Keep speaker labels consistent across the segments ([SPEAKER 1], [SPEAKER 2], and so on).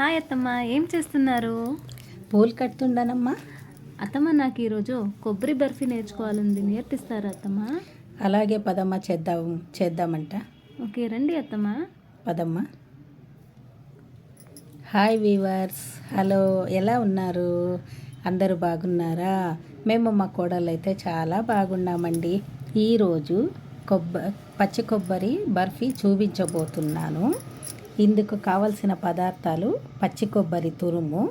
[SPEAKER 1] Hi అత్తమ్మ, ఏం చేస్తున్నారు?
[SPEAKER 2] పూలు కడుతుండనమ్మా.
[SPEAKER 1] అత్తమ్మ, నాకు ఈరోజు కొబ్బరి బర్ఫీ నేర్చుకోవాలంది, నేర్పిస్తారా అత్తమ్మ?
[SPEAKER 2] అలాగే పదమ్మ, చేద్దామంట.
[SPEAKER 1] ఓకే, రండి అత్తమ్మ.
[SPEAKER 2] పదమ్మ. హాయ్ వీవర్స్, హలో, ఎలా ఉన్నారు? అందరూ బాగున్నారా? మేము మా కోడలు అయితే చాలా బాగున్నామండి. ఈరోజు పచ్చి కొబ్బరి బర్ఫీ చూపించబోతున్నాను. ఇందుకు కావలసిన పదార్థాలు: పచ్చి కొబ్బరి తురుము,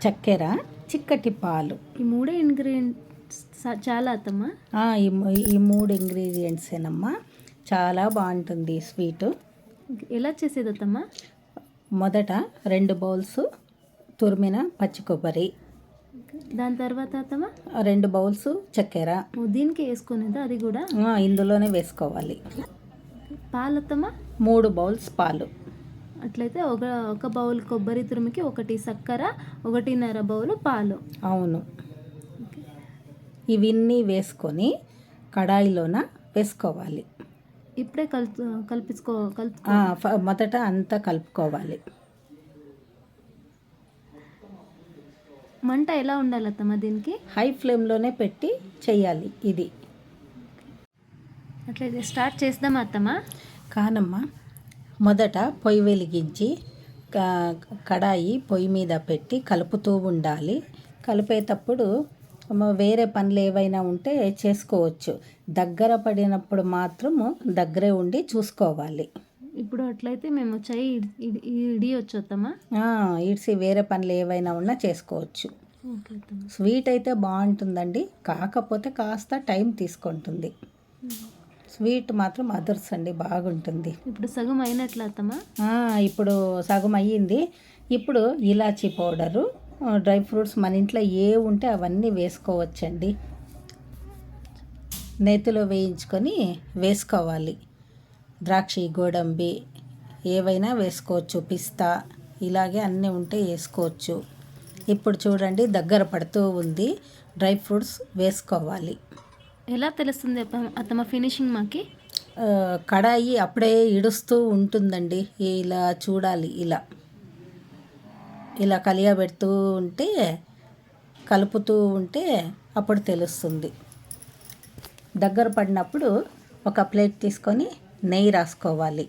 [SPEAKER 2] చక్కెర, చిక్కటి పాలు.
[SPEAKER 1] ఈ మూడే ఇంగ్రీడియంట్స్ చాలా అత్తమ్మ?
[SPEAKER 2] ఈ మూడు ఇంగ్రీడియంట్సేనమ్మా. చాలా బాగుంటుంది స్వీటు.
[SPEAKER 1] ఎలా చేసేది అత్తమ్మ?
[SPEAKER 2] మొదట 2 బౌల్స్ తురిమిన పచ్చి కొబ్బరి,
[SPEAKER 1] దాని తర్వాత అత్తమ్మ
[SPEAKER 2] 2 బౌల్స్ చక్కెర.
[SPEAKER 1] దీనికి వేసుకునేది అది కూడా
[SPEAKER 2] ఇందులోనే వేసుకోవాలి.
[SPEAKER 1] పాలు అత్తమ్మ
[SPEAKER 2] 3 బౌల్స్ పాలు.
[SPEAKER 1] అట్లయితే ఒక బౌల్ కొబ్బరి తురుముకి 1 చక్కెర, 1.5 బౌలు పాలు.
[SPEAKER 2] అవును. ఇవన్నీ వేసుకొని కడాయిలోన వేసుకోవాలి.
[SPEAKER 1] ఇప్పుడే కలుపు
[SPEAKER 2] మొదట అంతా కలుపుకోవాలి.
[SPEAKER 1] మంట ఎలా ఉండాలి అత్తమ్మ దీనికి?
[SPEAKER 2] హై ఫ్లేమ్లోనే పెట్టి చెయ్యాలి ఇది.
[SPEAKER 1] అట్లయితే స్టార్ట్ చేద్దామా అత్తమ్మ?
[SPEAKER 2] కానమ్మా, మొదట పొయ్యి వెలిగించి కడాయి పొయ్యి మీద పెట్టి కలుపుతూ ఉండాలి. కలిపేటప్పుడు వేరే పనులు ఏవైనా ఉంటే చేసుకోవచ్చు. దగ్గర పడినప్పుడు మాత్రము దగ్గరే ఉండి చూసుకోవాలి.
[SPEAKER 1] ఇప్పుడు అట్లయితే మేము చెయ్యి ఇడియొచ్చు అత్తమ్మ?
[SPEAKER 2] ఇడిసి వేరే పనులు ఏవైనా ఉన్నా చేసుకోవచ్చు. స్వీట్ అయితే బాగుంటుందండి, కాకపోతే కాస్త టైం తీసుకుంటుంది. స్వీట్ మాత్రం అదర్స్ అండి, బాగుంటుంది.
[SPEAKER 1] ఇప్పుడు సగం అయినట్లు అత్తమ్మ?
[SPEAKER 2] ఇప్పుడు సగం అయ్యింది. ఇప్పుడు ఇలాచీ పౌడరు, డ్రై ఫ్రూట్స్ మన ఇంట్లో ఏ ఉంటే అవన్నీ వేసుకోవచ్చండి. నేతిలో వేయించుకొని వేసుకోవాలి. ద్రాక్ష, గోడంబి ఏవైనా వేసుకోవచ్చు, పిస్తా, ఇలాగే అన్నీ ఉంటే వేసుకోవచ్చు. ఇప్పుడు చూడండి, దగ్గర పడుతూ ఉంది. డ్రై ఫ్రూట్స్ వేసుకోవాలి.
[SPEAKER 1] ఎలా తెలుస్తుంది అత్తమ్మ ఫినిషింగ్ మాకి?
[SPEAKER 2] కడాయి అప్పుడే ఇడుస్తూ ఉంటుందండి. ఇలా చూడాలి, ఇలా కలియబెడుతూ ఉంటే, కలుపుతూ ఉంటే అప్పుడు తెలుస్తుంది. దగ్గర పడినప్పుడు ఒక ప్లేట్ తీసుకొని నెయ్యి రాసుకోవాలి.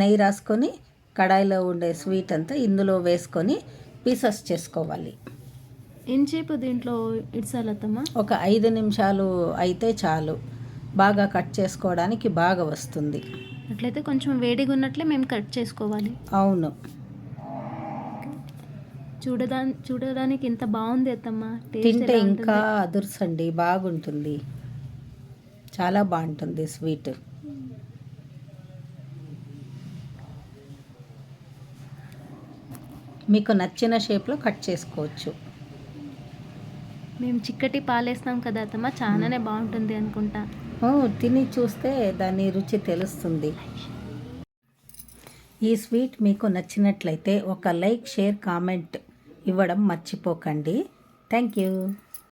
[SPEAKER 2] నెయ్యి రాసుకొని కడాయిలో ఉండే స్వీట్ అంతా ఇందులో వేసుకొని పీసెస్ చేసుకోవాలి.
[SPEAKER 1] ఎంతసేపు దీంట్లో ఇడ్చాలి అత్తమ్మ?
[SPEAKER 2] ఒక 5 నిమిషాలు అయితే చాలు. బాగా కట్ చేసుకోవడానికి బాగా వస్తుంది.
[SPEAKER 1] అట్లయితే కొంచెం వేడిగా ఉన్నట్లే మేము కట్ చేసుకోవాలి.
[SPEAKER 2] అవును.
[SPEAKER 1] చూడడానికి ఎంత బాగుంది అత్తమ్మ.
[SPEAKER 2] తింటే ఇంకా అదుర్సండి, బాగుంటుంది. చాలా బాగుంటుంది స్వీట్. మీకు నచ్చిన షేప్లో కట్ చేసుకోవచ్చు.
[SPEAKER 1] మేము చిక్కటి పాలేస్తాం కదా అత్తమ్మ, చాలానే బాగుంటుంది అనుకుంటా.
[SPEAKER 2] తిని చూస్తే దాని రుచి తెలుస్తుంది. ఈ స్వీట్ మీకు నచ్చినట్లయితే ఒక లైక్, షేర్, కామెంట్ ఇవ్వడం మర్చిపోకండి. Thank you.